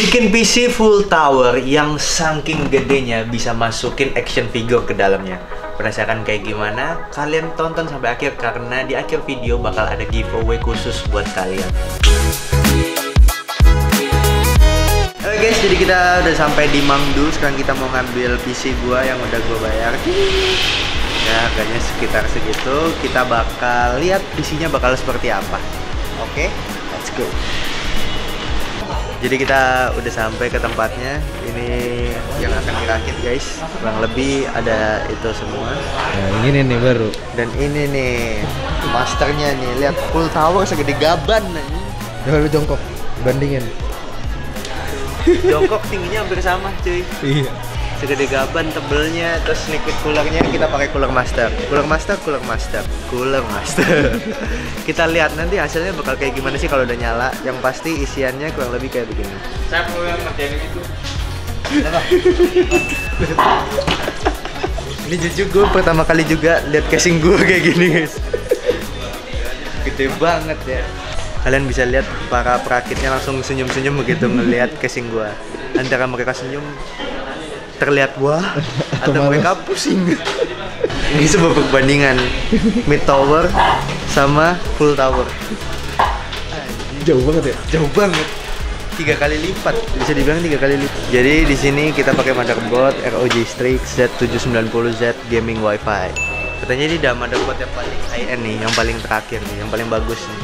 Bikin PC full tower yang saking gedenya bisa masukin action figure ke dalamnya. Penasaran kayak gimana? Kalian tonton sampai akhir karena di akhir video bakal ada giveaway khusus buat kalian. Oke guys, jadi kita udah sampai di Mangdu. Sekarang kita mau ngambil PC gua yang udah gua bayar. Ya, harganya sekitar segitu. Kita bakal lihat PC-nya bakal seperti apa. Oke, let's go. Jadi kita udah sampai ke tempatnya. Ini yang akan dirakit guys. Kurang lebih ada itu semua. Nah, ini nih baru. Dan ini nih masternya nih. Lihat full tower segede gaban nih. Coba lu jongkok, bandingin. Jongkok tingginya hampir sama cuy. Iya. Segede gaban tebelnya. Terus liquid coolernya kita pakai cooler master. Cooler master. Kita lihat nanti hasilnya bakal kayak gimana sih kalau udah nyala. Yang pasti isiannya kurang lebih kayak begini. Saya perlu yang ngerjain itu. Ini jujur gue pertama kali juga lihat casing gue kayak gini guys. Gede banget ya. Kalian bisa lihat para perakitnya langsung senyum-senyum begitu ngelihat casing gue. Antara mereka senyum terlihat wah atau mereka pusing. Ini sebuah perbandingan mid tower sama full tower. Jauh banget ya? Jauh banget. 3 kali lipat, bisa dibilang 3 kali lipat. Jadi di sini kita pakai motherboard ROG Strix Z790Z Gaming Wi-Fi. Katanya ini udah motherboard yang paling high end nih, yang paling terakhir nih, yang paling bagus nih.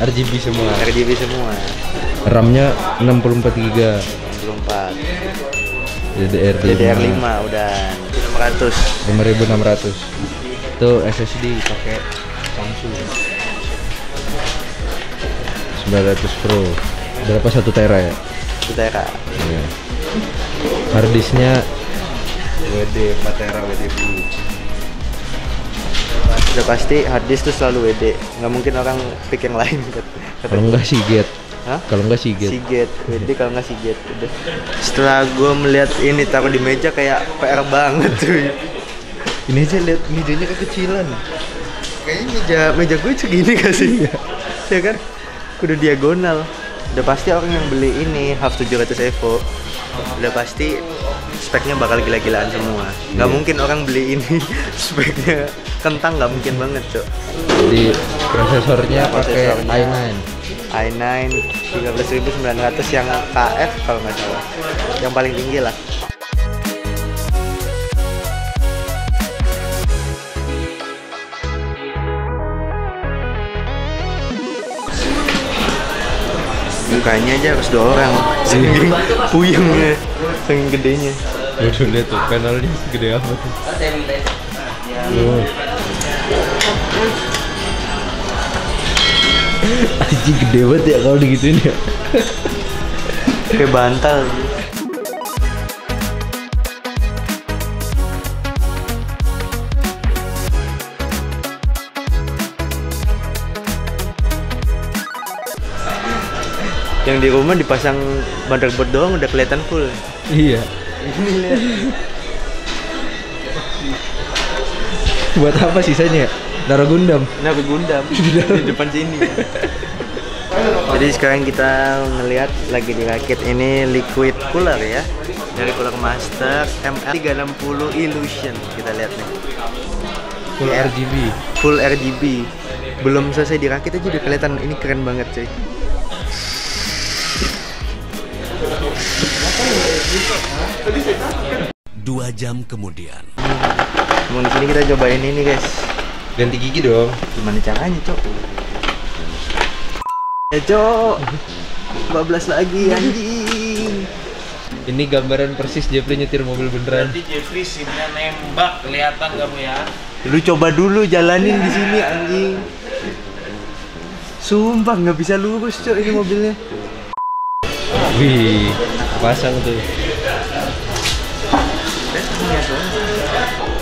RGB semua. RGB semua. RAM-nya 64 GB. 64. DDR5 udah 500. 5600. Itu SSD pakai Samsung 900 Pro. Berapa 1 tera ya? 1 tera. Iya. Harddisknya WD 4 tera WD Blue. Udah pasti harddisk tuh selalu WD. Nggak mungkin orang pick yang lain. Kalau enggak Seagate. Hah? Kalau enggak Seagate. Seagate, WD kalau nggak Seagate. Udah. Setelah gue melihat ini taruh di meja kayak PR banget cuy. Ini aja lihat mejanya kekecilan. Kayaknya meja gue segini gak sih? Ya kan? Udah diagonal. Udah pasti orang yang beli ini Half 700 Evo udah pasti speknya bakal gila-gilaan semua. Nggak mungkin orang beli ini speknya kentang, nggak mungkin banget cok. Jadi prosesornya pakai i9 13900 yang KF kalau nggak salah, yang paling tinggi lah. Mukanya aja harus 2 orang, saking puyengnya, saking gedenya. Udah lihat tuh panelnya segede apa tuh. Anjing gede banget ya kalau digituin ya. Kayak bantal. Yang di rumah dipasang motherboard doang udah kelihatan full. Iya. Ini lihat. Buat apa sisanya? Naruh Gundam. Naruh Gundam di depan sini. Jadi sekarang kita ngelihat lagi dirakit ini liquid cooler ya. Dari cooler master ML360 Illusion. Kita lihat nih. Full RGB. Full RGB. Belum selesai dirakit aja udah kelihatan ini keren banget cuy. 2 jam kemudian. Di sini kita cobain ini guys. Ganti gigi dong. Gimana caranya cok? Ya cok, 14 lagi anjing. Ini gambaran persis Jeffrey nyetir mobil beneran. Berarti Jeffrey simnya nembak, kelihatan kamu ya. Lu coba dulu jalanin di sini anjing. Sumpah nggak bisa lurus cok ini mobilnya. Wih, pasang tuh.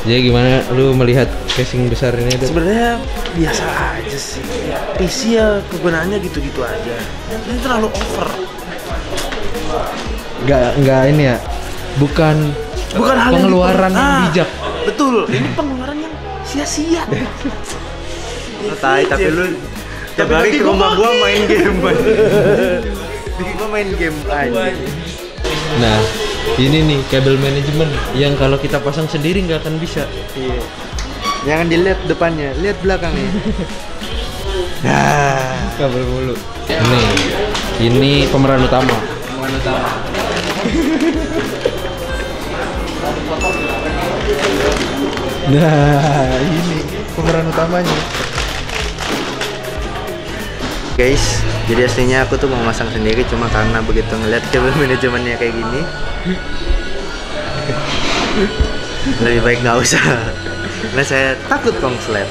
Jadi gimana lu melihat casing besar ini? Sebenarnya biasa aja sih. PC ya kegunaannya gitu-gitu aja. Ini terlalu over. Nggak ini ya. Bukan hal pengeluaran yang bijak. Betul. Ini pengeluaran yang sia-sia. Tai, tapi Tiap hari ke rumah gua main game. Gua main game aja. Nah, ini nih kabel manajemen yang kalau kita pasang sendiri nggak akan bisa. Iya. Jangan dilihat depannya, lihat belakangnya. Nah, Kabel mulu. Ini pemeran utama. Nah, ini pemeran utamanya. guys, jadi aslinya aku tuh mau masang sendiri, cuma karena begitu ngeliat kabel manajemennya kayak gini, lebih baik nggak usah. Karena saya takut konslet.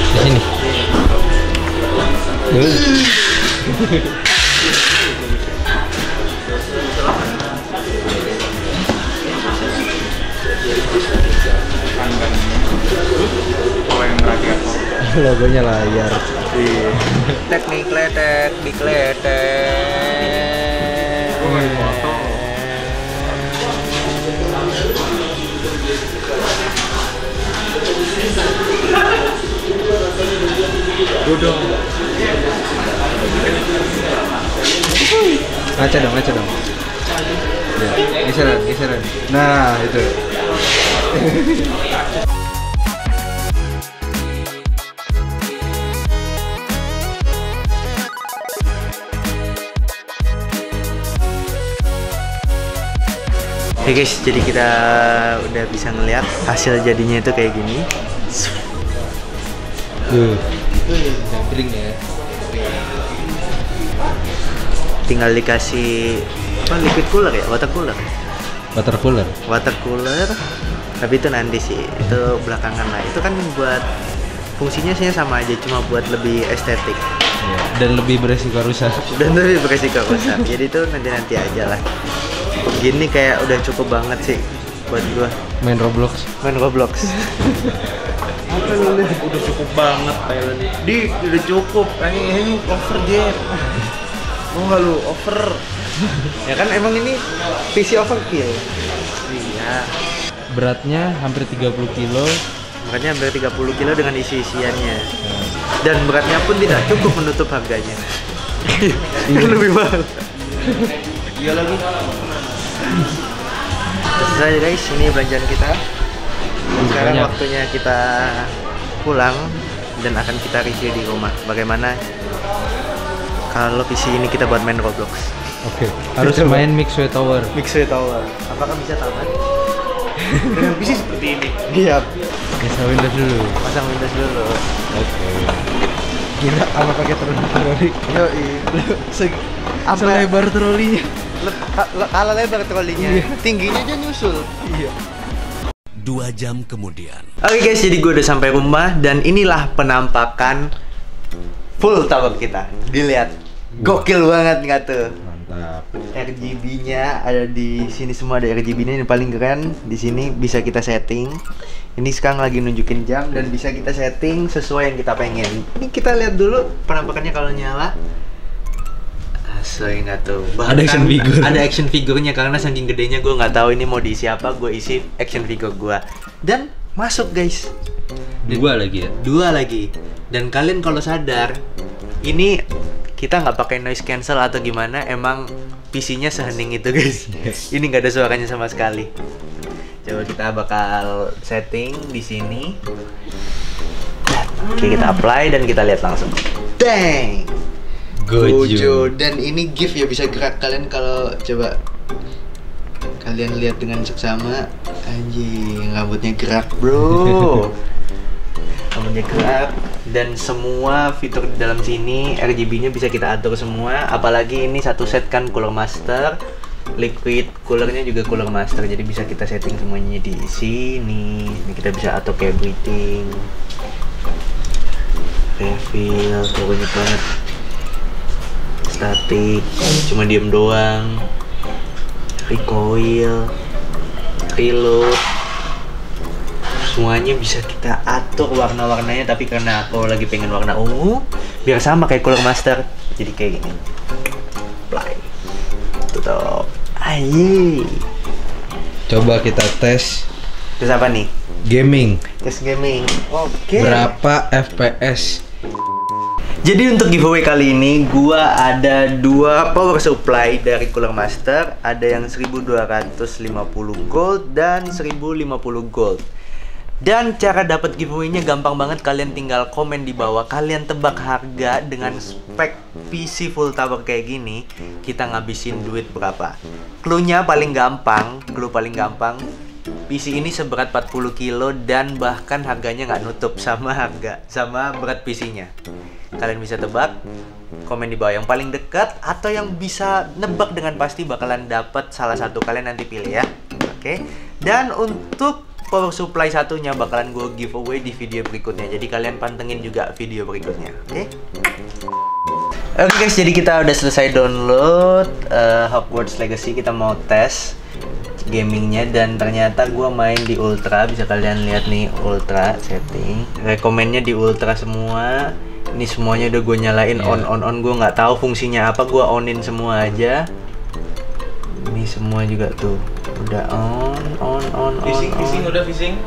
Di sini. Logonya layar. Teknik letek, dikletek. Duduk. Ngaca dong. Ya, geseran. Nah, itu. Oke guys, jadi kita udah bisa ngeliat hasil jadinya itu kayak gini. Sampling ya. Tinggal dikasih apa, liquid cooler ya, water cooler. Water cooler. Tapi itu nanti sih, itu belakangan lah. Itu kan buat fungsinya sih sama aja, cuma buat lebih estetik. Ya, dan lebih beresiko rusak. Jadi itu nanti aja lah. Gini kayak udah cukup banget sih buat gua Main Roblox. Apa lu lihat? Udah cukup banget Thailand. Udah cukup. Ini over jet. Mau nggak lu over? Ya kan emang ini PC overkill. Iya. Beratnya hampir 30 kilo. Makanya hampir 30 kilo dengan isi-isiannya. Dan beratnya pun tidak cukup menutup harganya. Lebih mahal. Iya lagi. Selesai guys, ini belanjaan kita. Sekarang banyak. waktunya kita pulang dan akan kita review di rumah. Bagaimana kalau PC ini kita buat main Roblox? Oke. Harus main Mixway Tower. Mixway Tower. Apakah bisa tamat? Dengan PC seperti ini. Iya. Bisa Windows dulu. Pasang Windows dulu. Oke. Gila, apa pakai troli? Yoi. Selebar trolinya. Kalah lebar trolinya. Tingginya aja nyusul. Iya. 2 jam kemudian. Oke guys, jadi gue udah sampai rumah dan inilah penampakan full tower kita. Dilihat, gokil banget nggak tuh? Mantap. RGB-nya ada di sini semua, ada RGB-nya yang paling keren. Di sini bisa kita setting. Ini sekarang lagi nunjukin jam dan bisa kita setting sesuai yang kita pengen. Ini kita lihat dulu penampakannya kalau nyala. Asoy nggak tuh? Bahkan Ada action figure. Ada action figurnya karena saking gedenya gue nggak tahu ini mau diisi apa. Gue isi action figure gue dan masuk guys. Dua lagi ya. 2 lagi. Dan kalian kalau sadar, ini kita nggak pakai noise cancel atau gimana, emang PC-nya sehening itu guys. Ini nggak ada suaranya sama sekali. Coba kita bakal setting di sini. Oke, kita apply dan kita lihat langsung. Dang! Gojo. Dan ini GIF ya, bisa gerak. Kalian kalau coba kalian lihat dengan seksama, anjing rambutnya gerak bro. Rambutnya gerak dan semua fitur di dalam sini RGB-nya bisa kita atur semua. Apalagi ini satu set kan cooler master, liquid coolernya juga cooler master. Jadi bisa kita setting semuanya di sini. Ini kita bisa atur kayak breathing, refill, banyak banget. Static, cuma diem doang. Recoil, reload, semuanya bisa kita atur warna-warnanya, tapi karena aku lagi pengen warna ungu biar sama kayak Cooler Master, jadi kayak gini. Play. Tutup. Aye. Coba kita tes Terus apa nih? gaming. Tes gaming. Oke. Berapa FPS? Jadi untuk giveaway kali ini gua ada 2 power supply dari Cooler Master, ada yang 1250 gold dan 1050 gold. Dan cara dapat giveaway-nya gampang banget, kalian tinggal komen di bawah, kalian tebak harga dengan spek PC full tower kayak gini, kita ngabisin duit berapa. Clue-nya paling gampang, PC ini seberat 40 kilo dan bahkan harganya nggak nutup sama berat PC-nya. Kalian bisa tebak, komen di bawah yang paling dekat atau yang bisa nebak dengan pasti bakalan dapat salah satu, kalian nanti pilih ya. Oke. Dan untuk power supply satunya bakalan gue giveaway di video berikutnya. Jadi kalian pantengin juga video berikutnya. Oke. Oke guys, jadi kita udah selesai download Hogwarts Legacy. Kita mau tes gamingnya dan ternyata gue main di ultra. Bisa kalian lihat nih, ultra setting. Rekomennya di ultra semua. Ini semuanya udah gue nyalain on. Gue nggak tahu fungsinya apa, gue onin semua aja. Ini semua juga tuh udah on. Fishing udah fishing.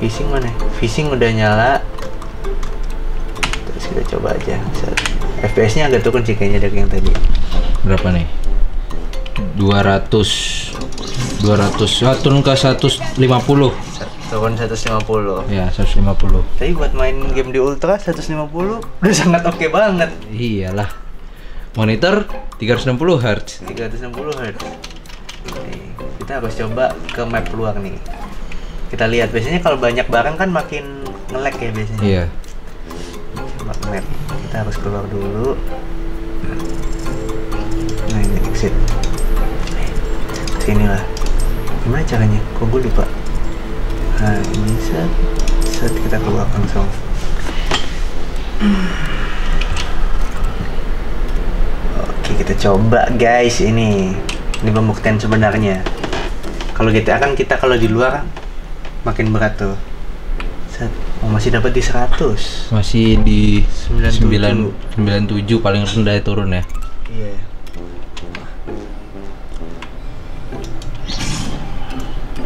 Fishing mana? Fishing udah nyala. Terus kita coba aja. FPS-nya agak turun sih kayaknya dari yang tadi. Berapa nih? 200. Turun ke 150. Turun 150. Ya, 150. Tapi buat main game di ultra 150 udah sangat oke banget. Iyalah. Monitor 360 Hz. 360 Hz. Nih, kita harus coba ke map luar nih. Kita lihat, biasanya kalau banyak barang kan makin nge-lag ya biasanya. Iya. Coba map. Kita harus keluar dulu. Nah, ini exit. Sini lah. Gimana caranya? Kok gue lupa? Nah, ini set kita keluar langsung. Oke, kita coba guys ini. Ini pembuktian sebenarnya. Kalau GTA kan kita kalau di luar makin berat tuh. Set. Oh, masih dapat di 100. Masih di 97. 97 paling rendah turun ya. Iya.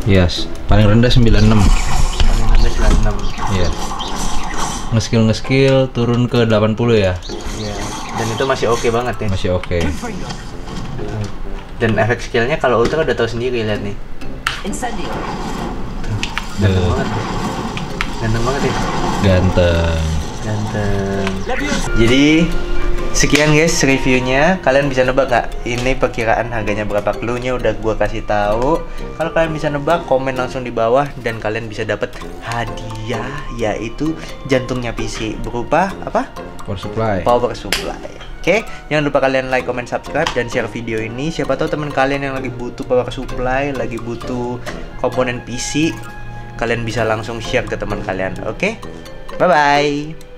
Yes, paling rendah 96. Paling rendah 96. Iya. Nge-skill turun ke 80 ya. Iya. Dan itu masih oke banget ya. Masih oke. Dan efek skillnya kalau ultra udah tahu sendiri, lihat nih. Incendio. Ganteng banget ya. Ganteng banget ya. Ganteng. Jadi sekian guys reviewnya. Kalian bisa nebak nggak? Ini perkiraan harganya berapa? Clue-nya udah gua kasih tahu. Kalau kalian bisa nebak, komen langsung di bawah dan kalian bisa dapat hadiah, yaitu jantungnya PC berupa apa? Power supply. Power supply. Oke, jangan lupa kalian like, comment, subscribe, dan share video ini. Siapa tahu teman kalian yang lagi butuh power supply, lagi butuh komponen PC, kalian bisa langsung share ke teman kalian. Oke, bye bye.